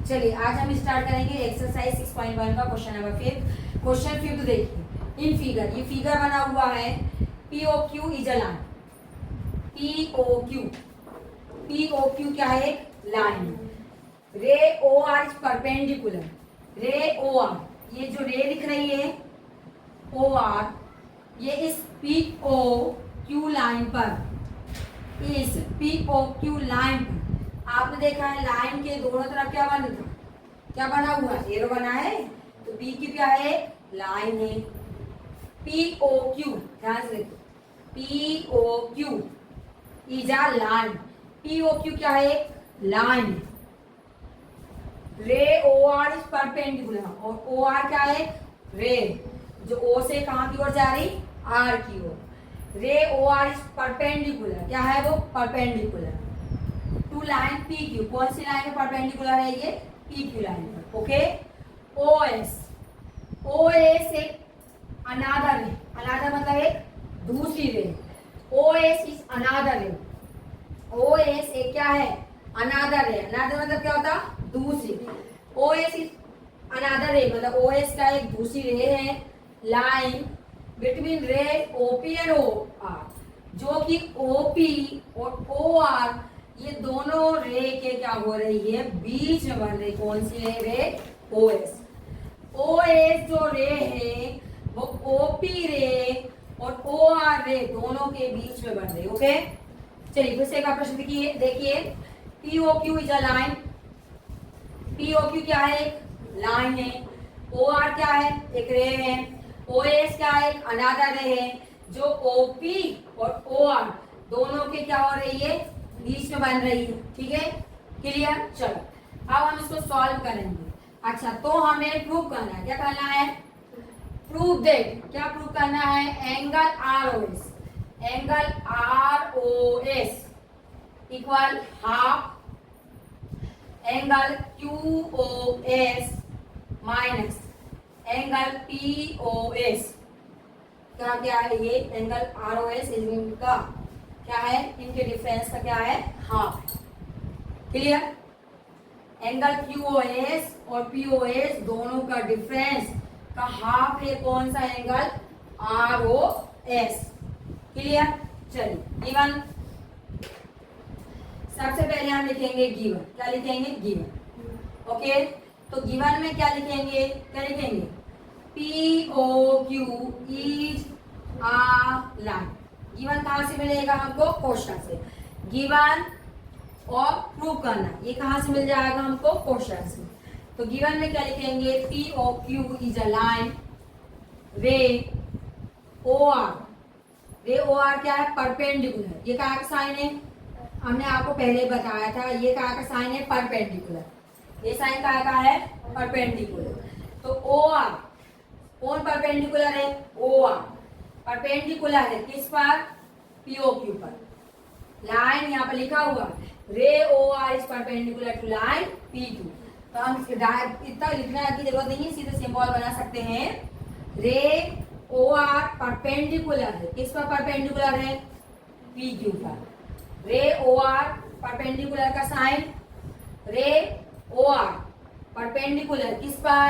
चलिए आज हम स्टार्ट करेंगे एक्सरसाइज 6.1 का क्वेश्चन नंबर 5। क्वेश्चन 5 देखिए इन फिगर, ये फिगर बना हुआ है POQ is a line. POQ क्या है? लाइन। रे OR इज परपेंडिकुलर। रे OR, ये जो रे दिख रही है OR, ये इस POQ लाइन पर, इस POQ लाइन पर आपने देखा है लाइन के दोनों तरफ क्या बना था? क्या बना हुआ है? एरो बना है। तो PQ क्या है? लाइन है। POQ ध्यान से देखो, POQ is a line. POQ क्या है? लाइन। रे OR इज परपेंडिकुलर, और OR क्या है? रे जो O से कहां की ओर जा रही? R की ओर। रे OR इज परपेंडिकुलर, क्या है वो? Perpendicular to line PQ। कौन सी लाइन में परपेंडिकुलर है? ये PQ लाइन पर। ओके। OS एक अनादर रे, अनादर मतलब एक दूसरी रे। OS इज अनादर रे। OS एक क्या है? अनादर रे। अनादर मतलब क्या होता? दूसरी। OS इज अनादर रे मतलब OS का एक दूसरी रे है। लाइन बिटवीन रे OP एंड OR, जो कि OP और OR ये दोनों रे के क्या हो रही है? बीच में बन रही। कौन सी रे? OS। OS जो रे है वो OP रे और OR रे दोनों के बीच में बन रही। ओके। चलिए फिर से एक प्रश्न देखिए POQ is a line. POQ क्या है? एक लाइन है। OR क्या है? एक रे है। OS क्या है? एक अनादर रे है, जो OP और OR दोनों के क्या हो रही है? बीच में बन रही है। ठीक है, क्लियर? चलो अब हम इसको सॉल्व करेंगे। अच्छा, तो हमें प्रूव करना है। क्या करना है? Prove that. क्या प्रूव करना है? Angle ROS, angle ROS equal half angle QOS minus angle POS। क्या है ये? एंगल ROS इनका क्या है? इनके डिफरेंस का क्या है? हाफ। क्लियर? एंगल QOS और POS दोनों का डिफरेंस का हाफ है कौन सा? Angle ROS। क्लियर? चलिए गिवन, सबसे पहले हम लिखेंगे गिवन। क्या लिखेंगे? गिवन। ओके, तो गिवन में क्या लिखेंगे? क्या लिखेंगे? POQ is a line. Given कहां से मिलेगा हमको? क्वेश्चन से। गिवन और प्रूव करना, ये कहां से मिल जाएगा हमको? क्वेश्चन से। तो गिवन में क्या लिखेंगे? POQ is a line. रे OR, रे OR क्या है? परपेंडिकुलर। ये क्या का साइन है? हमने आपको पहले बताया था, ये क्या का साइन है? परपेंडिकुलर। ये साइन क्या का है? परपेंडिकुलर। तो OR कौन परपेंडिकुलर है? OR परपेंडिकुलर है किस पर? POQ पर। लाइन यहाँ पर लिखा हुआ ray OR is perpendicular to line PQ। तो हम इतना लिखने की जरूरत नहीं है, सीधे सिंबल बना सकते हैं। रे OR परपेंडिकुलर है किस पर? परपेंडिकुलर है PQ पर। रे OR परपेंडिकुलर का साइन, रे OR परपेंडिकुलर किस पर?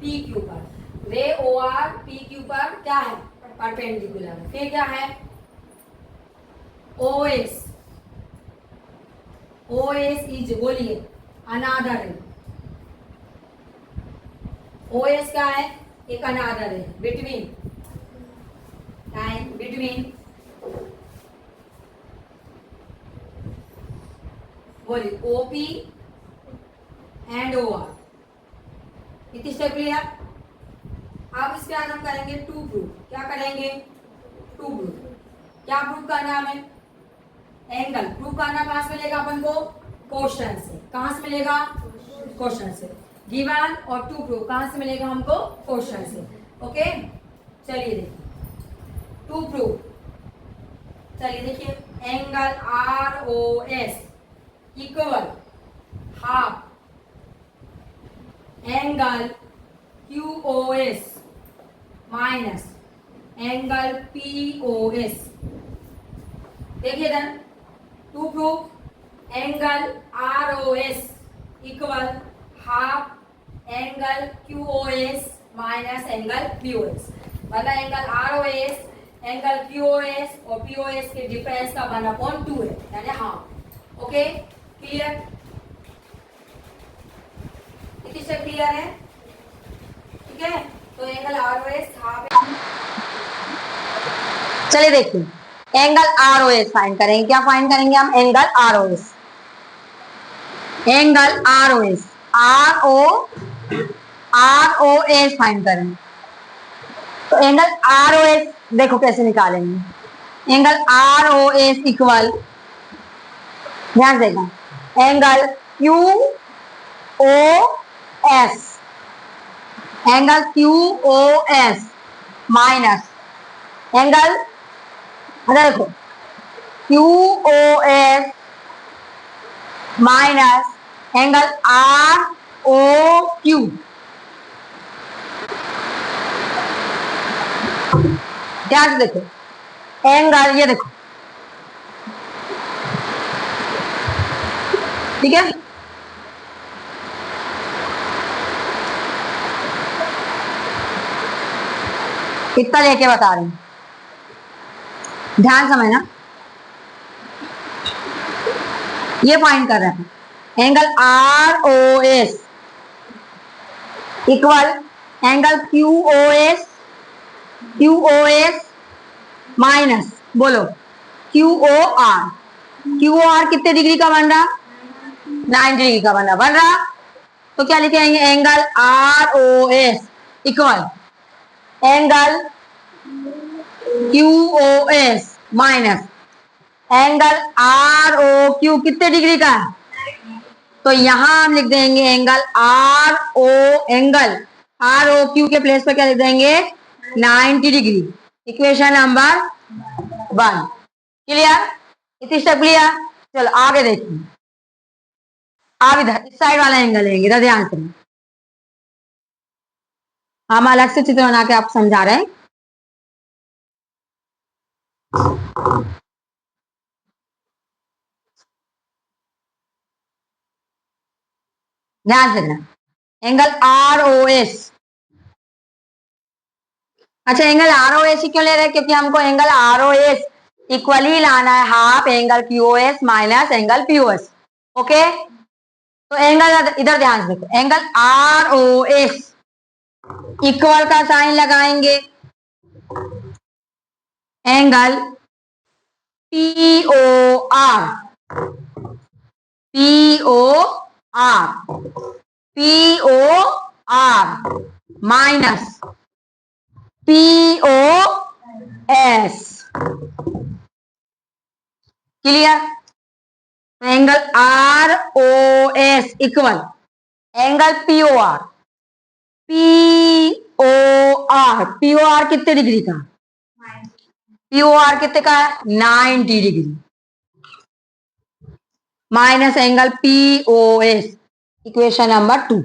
PQ पर। रे OR PQ पर क्या है? परपेंडिकुलर। फिर क्या है? OS, OS इज, बोलिए, अनादर रे। OS क्या है? एक अनादर रे बिटवीन, लाइन बिटवीन, बोलिए, OP एंड OR। इतनी स्टेप क्लियर? अब इसके बाद हम करेंगे टू प्रूफ। क्या करेंगे? To proof. क्या प्रूफ करना है हमें? एंगल प्रूफ करना। कहां से मिलेगा अपन को? क्वेश्चन से। कहां से मिलेगा? क्वेश्चन से। गिवन और टू प्रूफ कहां से मिलेगा हमको? क्वेश्चन से। ओके, चलिए देखिए टू प्रूफ। चलिए देखिए, angle ROS equal half angle QOS minus angle POS। देखिए then to proof angle ROS equal half angle QoS minus angle POS, मतलब एंगल ROS एंगल QoS और POS के डिफरेंस का 1/2 है, यानी हाफ। Okay, clear? इतना क्लियर है? ठीक है, तो एंगल ROS हाफ। चलिए देखिए, एंगल ROS फाइंड करेंगे। क्या फाइंड करेंगे हम? Angle ROS, angle ROS, ROS find करेंगे। तो एंगल ROS देखो कैसे निकालेंगे। एंगल ROS इक्वल, ध्यान देगा, angle QoS, angle QoS minus angle, देखो QoS माइनस एंगल ROQ। ध्यान से देखो, एंगल ये देखो, ठीक है, कितना लेके बता रहे हैं, ध्यान समझना। ये फाइंड कर रहे हैं angle ROS equal angle QoS minus, बोलो QOR। QOR कितने डिग्री का बन रहा? 90 डिग्री का बन रहा। तो क्या लिखेंगे? Angle ROS equal angle QoS minus angle ROQ कितने डिग्री का? तो यहां हम लिख देंगे एंगल ROQ के प्लेस पर क्या लिख देंगे? 90 डिग्री। Equation number 1 clear? इतनी स्टेप क्लियर? चलो आगे देखिए। आप इधर इस साइड वाला एंगल लेंगे, इधर ध्यान से, हम अलग से चित्र बना के आप समझा रहे हैं। ध्यान से एंगल ROS, अच्छा एंगल ROS क्यों ले रहे हैं? क्योंकि हमको एंगल ROS इक्वली लाना है half angle QoS minus angle POS। Okay, तो एंगल इधर ध्यान से देखो, एंगल ROS इक्वल का साइन लगाएंगे, angle POR minus POS। Clear? Angle ROS equal angle POR कितने डिग्री का? POR कितने का है? 90 degree minus angle POS। Equation number 2।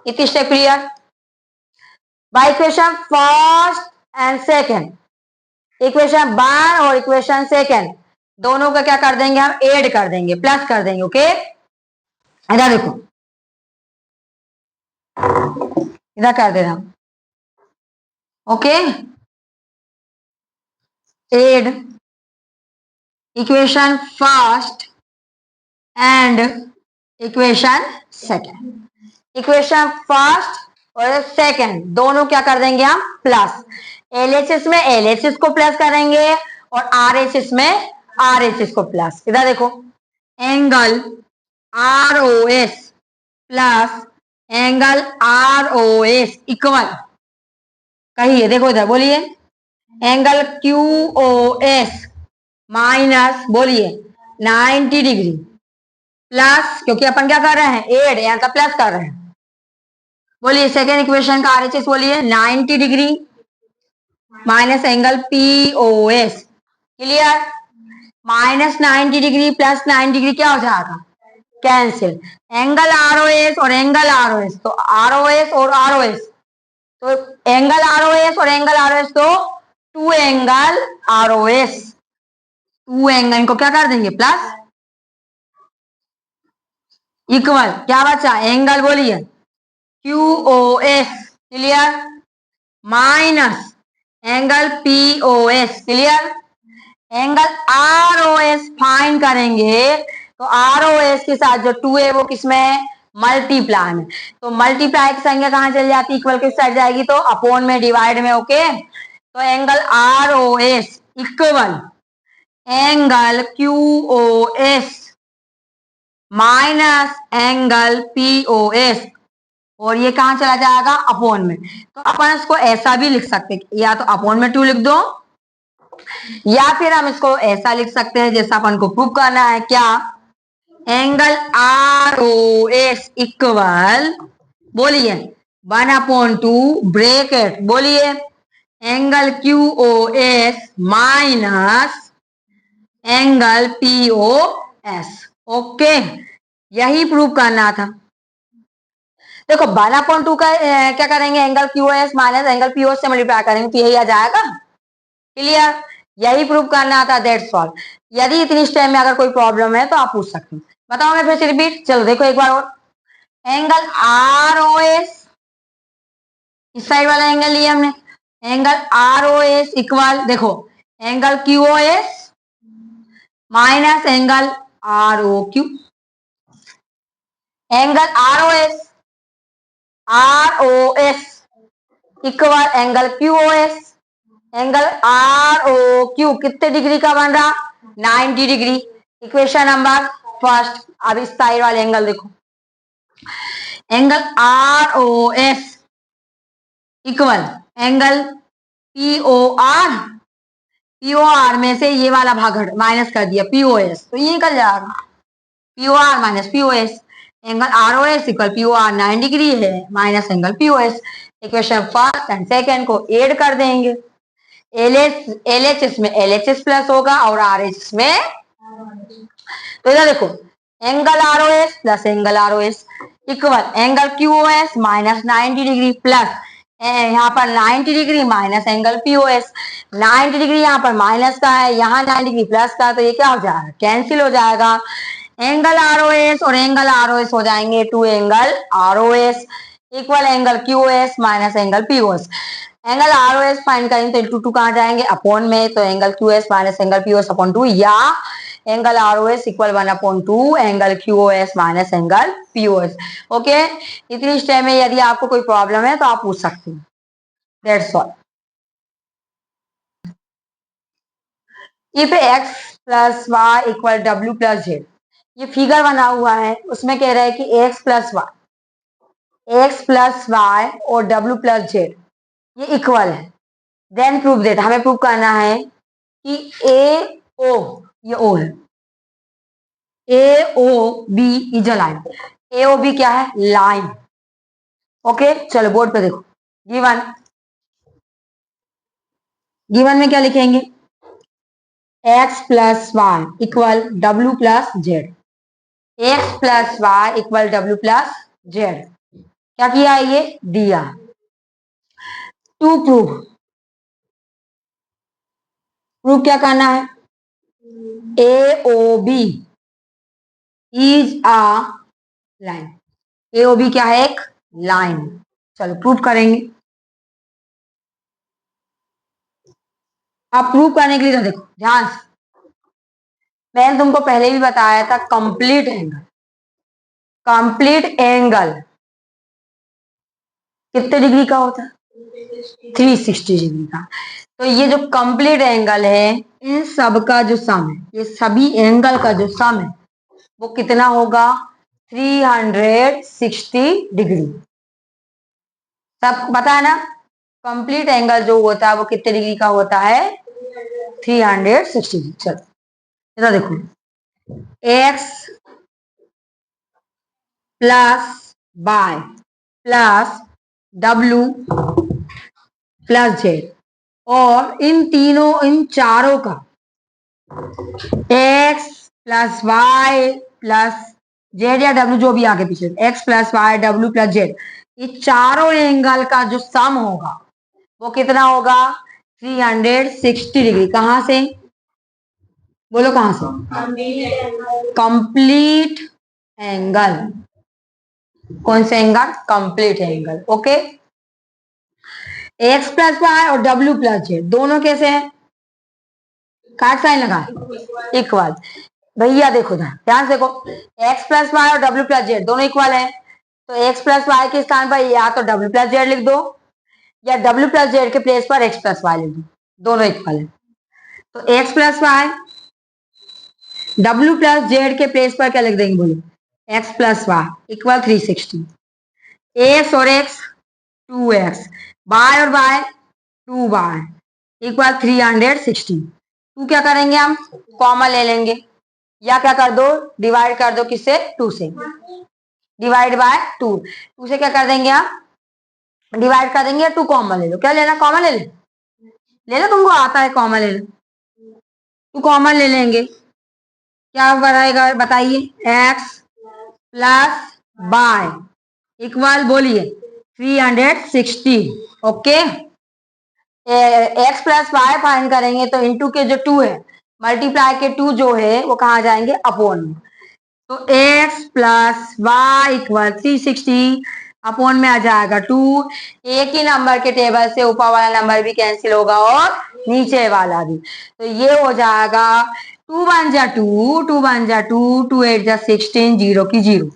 इतनी step clear? By equation first and second, equation 1 और इक्वेशन सेकेंड दोनों का क्या कर देंगे? हम ऐड कर देंगे, प्लस कर देंगे। ओके, इधर देखो, इधर कर दे रहा हूं। Okay, add equation first and equation second, equation first और सेकेंड दोनों क्या कर देंगे? हम प्लस, LHS में LHS को प्लस करेंगे और RHS में RHS को प्लस। इधर देखो, angle ROS plus angle ROS equal, कहिए, देखो इधर बोलिए, एंगल QoS माइनस, बोलिए 90 डिग्री प्लस, क्योंकि अपन क्या कर रहे हैं? ऐड, यहाँ का प्लस कर रहे हैं। बोलिए सेकेंड इक्वेशन का RHS बोलिए, 90 degree minus angle POS। Clear? Minus 90 degree plus 90 degree क्या हो जाएगा? कैंसिल। एंगल ROS और एंगल ROS, तो ROS और ROS, तो एंगल ROS और एंगल ROS, तो 2 एंगल ROS, 2 एंगल को क्या कर देंगे? प्लस। इक्वल क्या बचा, एंगल बोलिए QOS, clear, minus angle POS, clear, angle ROS find करेंगे तो ROS के साथ जो 2 है वो किसमें मल्टीप्लाई में, तो मल्टीप्लाई की संख्या कहां चली जाती है, इक्वल किस साइड जाएगी, तो अपॉन में, डिवाइड में, ओके। तो angle ROS equal angle QOS minus angle POS, और ये कहां चला जाएगा, अपॉन में। तो अपन इसको ऐसा भी लिख सकते हैं, या तो अपॉन में 2 लिख दो, या फिर हम इसको ऐसा लिख सकते हैं जैसा अपन को प्रूव करना है, क्या, एंगल ROS इक्वल बोलिए 1/2 ब्रैकेट बोलिए angle QOS minus angle POS, okay. यही प्रूव करना था। देखो 1/2 का क्या करेंगे, angle QOS minus angle POS से मल्टीप्लाई करेंगे तो यही आ जाएगा, क्लियर। यही प्रूव करना था, दैट्स ऑल। यदि इतनी स्टेप में अगर कोई प्रॉब्लम है तो आप पूछ सकते हैं। बताओ, मैं फिर से रिपीट, चलो देखो एक बार और। एंगल ROS, इस साइड वाला एंगल लिया हमने, एंगल ROS इक्वल देखो angle QOS minus angle ROQ, angle ROS equal angle QOS, angle ROQ कितने डिग्री का बन रहा, 90 डिग्री। Equation number first. अब इस साइड वाले एंगल देखो, angle ROS equal angle POR में से ये वाला भाग माइनस कर दिया, POS, तो ये निकल जाएगा POR minus POS। Angle ROS equal POR 90 degree है minus angle POS। Equation first and second को ऐड कर देंगे, LHS में LHS प्लस होगा और RHS में, तो इधर देखो angle ROS plus angle ROS equal angle QOS minus 90 degree plus यहाँ पर 90 degree minus angle POS। 90 degree यहाँ पर माइनस का है, यहाँ 90 डिग्री प्लस का, तो ये क्या हो जाएगा, कैंसिल हो जाएगा। एंगल ROS और एंगल ROS हो जाएंगे 2 angle ROS equal angle QOS minus angle POS। Angle ROS find करेंगे तो 2 कहां जाएंगे, अपॉन में, तो angle QS minus angle POS upon 2, या angle ROS equal 1/2 angle QOS minus angle POS, okay. इतनी स्टेप में यदि आपको कोई प्रॉब्लम है तो आप पूछ सकते हैं, that's all. If x plus y equal W plus Z, ये फिगर बना हुआ है, उसमें कह रहा है कि x प्लस वाई और W प्लस Z ये इक्वल है, देन प्रूव दैट, हमें प्रूव करना है कि AO, ये O है, AOB is a line. AOB क्या है, लाइन, ओके। चलो बोर्ड पे देखो, गिवन में क्या लिखेंगे, x plus y equal W plus Z, x plus y equal W plus Z, क्या किया है, ये दिया। टू प्रूव क्या करना है, AOB is a line, AOB क्या है, एक लाइन। चलो प्रूव करेंगे। अब प्रूव करने के लिए तो देखो ध्यान से, मैंने तुमको पहले भी बताया था, कंप्लीट एंगल कितने डिग्री का होता है, 360 डिग्री का। तो ये जो कंप्लीट एंगल है, इन सब का जो सम है, ये सभी एंगल का जो सम है वो कितना होगा, 360 डिग्री। सब पता है ना, कंप्लीट एंगल जो होता है वो कितने डिग्री का होता है, 360 डिग्री। चलो इधर देखो, x plus y plus W plus Z, और इन चारों का x plus y plus Z या W, जो भी आगे पीछे, x plus y W plus Z, ये चारों एंगल का जो सम होगा वो कितना होगा, 360 डिग्री। कहां से, बोलो कहां से, कंप्लीट एंगल। कौन से angle? Complete angle. Okay, x plus y और डब्ल्यू प्लस जेड दोनों कैसे हैं? काट साइन लगा, इक्वल। भैया देखो ध्यान से देखो, एक्स प्लस वाई और डब्ल्यू प्लस जेड दोनों इक्वल है, तो एक्स प्लस वाई के स्थान पर या तो डब्ल्यू प्लस जेड लिख दो या डब्ल्यू प्लस जेड के प्लेस पर एक्स प्लस वाई लिख दो, दोनों इक्वल है। तो एक्स प्लस वाई डब्ल्यू प्लस जेड के प्लेस पर क्या लिख देंगे बोलो? X plus y equal 360। X और एक्स 2x, बाय और बाय 2y इक्वल 360। टू क्या करेंगे हम? कॉमन ले लेंगे, या क्या कर दो, डिवाइड कर दो, किससे? 2 से। डिवाइड बाय 2, 2 से क्या कर देंगे हम? डिवाइड कर देंगे, 2 कॉमन ले लो। क्या लेना? कॉमन ले लो, ले लो, तुमको आता है कॉमन ले लो। 2 कॉमन ले लेंगे, क्या बनाएगा बताइए? एक्स प्लस बाय इक्वल बोलिए 360। Okay, x plus y find करेंगे तो इंटू के जो 2 है, मल्टीप्लाई के 2 जो है वो कहाँ जाएंगे? अपोन में। तो x plus y equal 360, upon में आ जाएगा 2। एक ही नंबर के टेबल से ऊपर वाला नंबर भी कैंसिल होगा और नीचे वाला भी, तो ये हो जाएगा 2 1 जा 2, 2 1 जा 2, 2 8 जा 16, 0 की 0।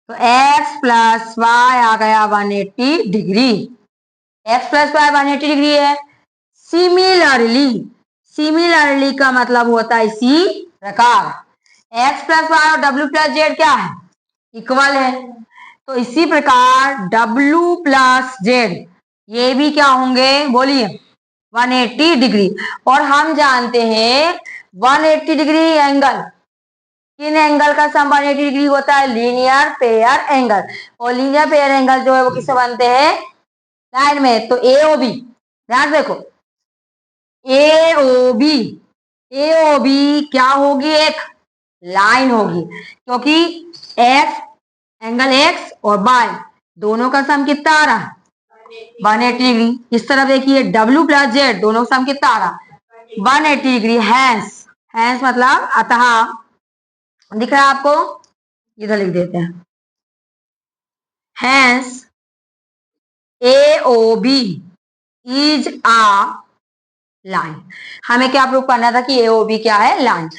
तो एक्स प्लस वाई आ गया 180 degree. X plus y 180 degree है। सिमिलरली, सिमिलरली का मतलब होता है इसी प्रकार। एक्स प्लस वाई और डब्ल्यू प्लस जेड क्या है? इक्वल है। तो इसी प्रकार डब्ल्यू प्लस जेड ये भी क्या होंगे बोलिए? 180 डिग्री। और हम जानते हैं 180 डिग्री एंगल, किन एंगल का सम 180 डिग्री होता है? Linear pair angle. और लीनियर पेयर एंगल जो है वो किससे बनते हैं? लाइन में। तो ए ओ बी, ध्यान देखो, ए ओ बी, ए ओ बी क्या होगी? एक लाइन होगी, क्योंकि एक्स, एंगल एक्स और बाय दोनों का सम कितना आ रहा? 180 डिग्री। इस तरफ देखिए डब्ल्यू प्लस जेड दोनों का सम कितना आ रहा? 180 डिग्री। हैंस, हैंस मतलब अतः, दिख रहा है आपको? इधर लिख देते हैं, hence A O B is a line. हमें क्या प्रूव करना था कि ए ओ बी क्या है? लाइन।